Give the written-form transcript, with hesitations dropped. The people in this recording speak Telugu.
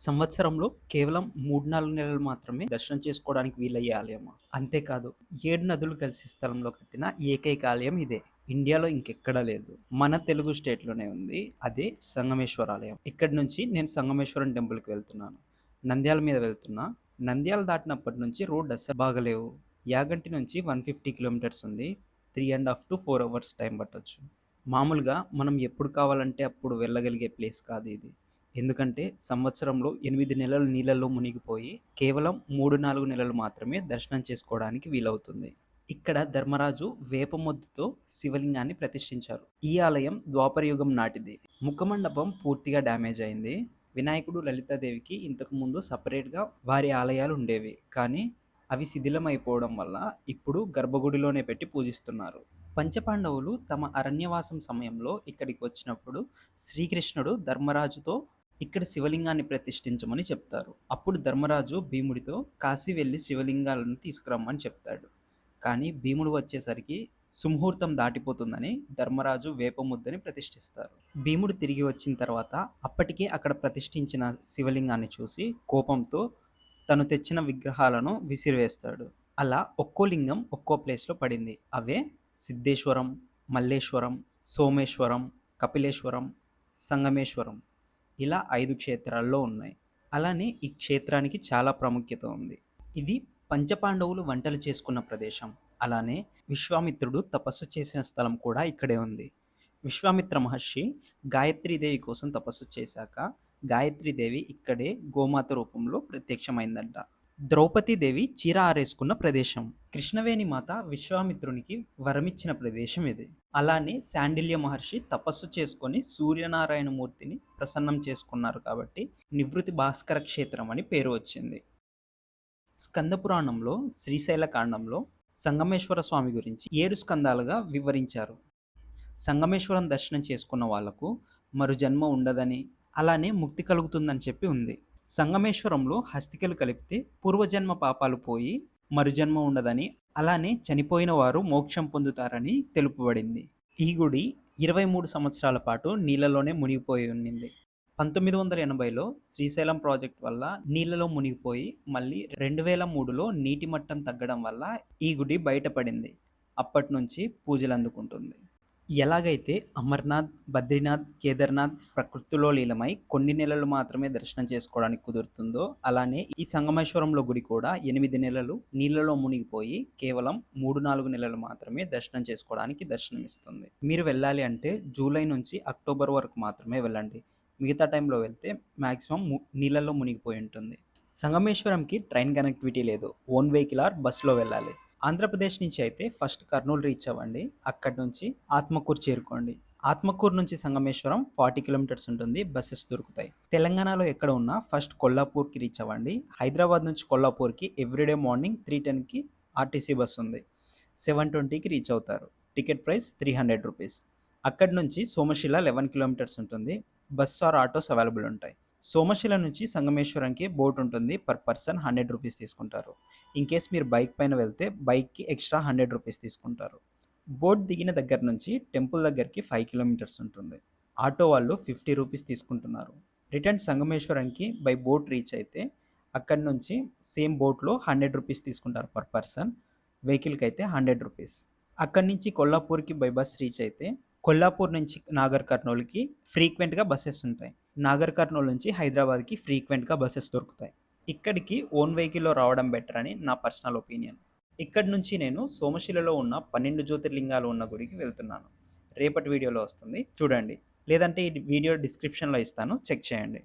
సంవత్సరంలో కేవలం 3, 4 నెలలు మాత్రమే దర్శనం చేసుకోవడానికి వీలయ్యే ఆలయమా? అంతేకాదు 7 నదులు కలిసే స్థలంలో కట్టిన ఏకైక ఆలయం ఇదే. ఇండియాలో ఇంకెక్కడా లేదు. మన తెలుగు స్టేట్‌లోనే ఉంది. అదే సంగమేశ్వర ఆలయం. ఇక్కడి నుంచి నేను సంగమేశ్వరం టెంపుల్‌కి వెళ్తున్నాను. నంద్యాల మీద వెళ్తున్నా. నంద్యాల దాటినప్పటి నుంచి రోడ్ అస్సలు బాగాలేవు. యాగంటి నుంచి 150 కిలోమీటర్స్ ఉంది. 3½ to 4 అవర్స్ టైం పట్టొచ్చు. మామూలుగా మనం ఎప్పుడు కావాలంటే అప్పుడు వెళ్ళగలిగే ప్లేస్ కాదు ఇది. ఎందుకంటే సంవత్సరంలో 8 నెలలు నీళ్ళల్లో మునిగిపోయి కేవలం 3, 4 నెలలు మాత్రమే దర్శనం చేసుకోవడానికి వీలవుతుంది. ఇక్కడ ధర్మరాజు వేప మొద్దుతో శివలింగాన్ని ప్రతిష్ఠించారు. ఈ ఆలయం ద్వాపర యుగం నాటిది. ముఖమండపం పూర్తిగా డ్యామేజ్ అయింది. వినాయకుడు, లలితాదేవికి ఇంతకు ముందు సపరేట్‌గా వారి ఆలయాలు ఉండేవి. కానీ అవి శిథిలమైపోవడం వల్ల ఇప్పుడు గర్భగుడిలోనే పెట్టి పూజిస్తున్నారు. పంచపాండవులు తమ అరణ్యవాసం సమయంలో ఇక్కడికి వచ్చినప్పుడు శ్రీకృష్ణుడు ధర్మరాజుతో ఇక్కడ శివలింగాన్ని ప్రతిష్ఠించమని చెప్తారు. అప్పుడు ధర్మరాజు భీముడితో కాశీ వెళ్ళి శివలింగాలను తీసుకురమ్మని చెప్తాడు. కానీ భీముడు వచ్చేసరికి సుముహూర్తం దాటిపోతుందని ధర్మరాజు వేపముద్దని ప్రతిష్ఠిస్తారు. భీముడు తిరిగి వచ్చిన తర్వాత అప్పటికే అక్కడ ప్రతిష్ఠించిన శివలింగాన్ని చూసి కోపంతో తను తెచ్చిన విగ్రహాలను విసిరివేస్తాడు. అలా ఒక్కో లింగం ఒక్కో ప్లేస్లో పడింది. అవే సిద్ధేశ్వరం, మల్లేశ్వరం, సోమేశ్వరం, కపిలేశ్వరం, సంగమేశ్వరం. ఇలా 5 క్షేత్రాల్లో ఉన్నాయి. అలానే ఈ క్షేత్రానికి చాలా ప్రాముఖ్యత ఉంది. ఇది పంచపాండవులు వంటలు చేసుకున్న ప్రదేశం. అలానే విశ్వామిత్రుడు తపస్సు చేసిన స్థలం కూడా ఇక్కడే ఉంది. విశ్వామిత్ర మహర్షి గాయత్రీదేవి కోసం తపస్సు చేశాక గాయత్రీదేవి ఇక్కడే గోమాత రూపంలో ప్రత్యక్షమైందంట. ద్రౌపదీదేవి చీర ఆరేసుకున్న ప్రదేశం. కృష్ణవేణి మాత విశ్వామిత్రునికి వరమిచ్చిన ప్రదేశం ఇది. అలానే శాండిల్య మహర్షి తపస్సు చేసుకొని సూర్యనారాయణ మూర్తిని ప్రసన్నం చేసుకున్నారు కాబట్టి నివృత్తి భాస్కర క్షేత్రం అని పేరు వచ్చింది. స్కంద పురాణంలో శ్రీశైల కాండంలో సంగమేశ్వర స్వామి గురించి 7 స్కందాలుగా వివరించారు. సంగమేశ్వరం దర్శనం చేసుకున్న వాళ్లకు మరు జన్మ ఉండదని, అలానే ముక్తి కలుగుతుందని చెప్పి ఉంది. సంగమేశ్వరంలో హస్తికలు కలిపితే పూర్వజన్మ పాపాలు పోయి మరుజన్మ ఉండదని, అలానే చనిపోయిన వారు మోక్షం పొందుతారని తెలుపబడింది. ఈ గుడి 23 సంవత్సరాల పాటు నీళ్ళలోనే మునిగిపోయి ఉండింది. 1980లో శ్రీశైలం ప్రాజెక్ట్ వల్ల నీళ్ళలో మునిగిపోయి మళ్ళీ 2003లో నీటి మట్టం తగ్గడం వల్ల ఈ గుడి బయటపడింది. అప్పటి నుంచి పూజలు అందుకుంటుంది. ఎలాగైతే అమర్నాథ్, బద్రీనాథ్, కేదార్నాథ్ ప్రకృతిలో లీలమై కొన్ని నెలలు మాత్రమే దర్శనం చేసుకోవడానికి కుదురుతుందో, అలానే ఈ సంగమేశ్వరంలో గుడి కూడా 8 నెలలు నీళ్ళలో మునిగిపోయి కేవలం 3, 4 నెలలు మాత్రమే దర్శనం చేసుకోవడానికి దర్శనమిస్తుంది. మీరు వెళ్ళాలి అంటే జూలై నుంచి అక్టోబర్ వరకు మాత్రమే వెళ్ళండి. మిగతా టైంలో వెళ్తే మ్యాక్సిమం నీళ్ళల్లో మునిగిపోయి ఉంటుంది. సంగమేశ్వరంకి ట్రైన్ కనెక్టివిటీ లేదు. ఓన్ వెహికల్ ఆర్ బస్సులో వెళ్ళాలి. ఆంధ్రప్రదేశ్ నుంచి అయితే ఫస్ట్ కర్నూలు రీచ్ అవ్వండి. అక్కడి నుంచి ఆత్మకూరు చేరుకోండి. ఆత్మకూరు నుంచి సంగమేశ్వరం 40 కిలోమీటర్స్ ఉంటుంది. బస్సెస్ దొరుకుతాయి. తెలంగాణలో ఎక్కడ ఉన్నా ఫస్ట్ కొల్లాపూర్కి రీచ్ అవ్వండి. హైదరాబాద్ నుంచి కొల్లాపూర్కి ఎవ్రీడే మార్నింగ్ 3:10కి ఆర్టీసీ బస్సు ఉంది. 7:20కి రీచ్ అవుతారు. Ticket price 300 rupees. అక్కడి నుంచి సోమశిల 11 కిలోమీటర్స్ ఉంటుంది. బస్ ఆర్ ఆటోస్ అవైలబుల్ ఉంటాయి. సోమశిల నుంచి సంగమేశ్వరంకి బోట్ ఉంటుంది. పర్ పర్సన్ 100 రూపీస్ తీసుకుంటారు. ఇన్ కేస్ మీరు బైక్ పైన వెళ్తే బైక్కి ఎక్స్ట్రా 100 రూపీస్ తీసుకుంటారు. బోట్ దిగిన దగ్గర నుంచి టెంపుల్ దగ్గరికి 5 కిలోమీటర్స్ ఉంటుంది. ఆటో వాళ్ళు 50 రూపీస్ తీసుకుంటున్నారు. రిటర్న్ సంగమేశ్వరంకి బై బోట్ రీచ్ అయితే అక్కడి నుంచి సేమ్ బోట్లో 100 రూపీస్ తీసుకుంటారు పర్ పర్సన్. వెహికల్కి అయితే 100 రూపీస్. అక్కడి నుంచి కొల్లాపూర్కి బై బస్ రీచ్ అయితే కొల్లాపూర్ నుంచి నాగర్ కర్నూలుకి ఫ్రీక్వెంట్గా బస్సెస్ ఉంటాయి. నాగర్ కర్నూలు నుంచి హైదరాబాద్కి ఫ్రీక్వెంట్గా బస్సెస్ దొరుకుతాయి. ఇక్కడికి ఓన్ వెహికల్లో రావడం బెటర్ అని నా పర్సనల్ ఒపీనియన్. ఇక్కడి నుంచి నేను సోమశిలలో ఉన్న 12 జ్యోతిర్లింగాలు ఉన్న గుడికి వెళ్తున్నాను. రేపటి వీడియోలో వస్తుంది చూడండి. లేదంటే ఈ వీడియో డిస్క్రిప్షన్లో ఇస్తాను, చెక్ చేయండి.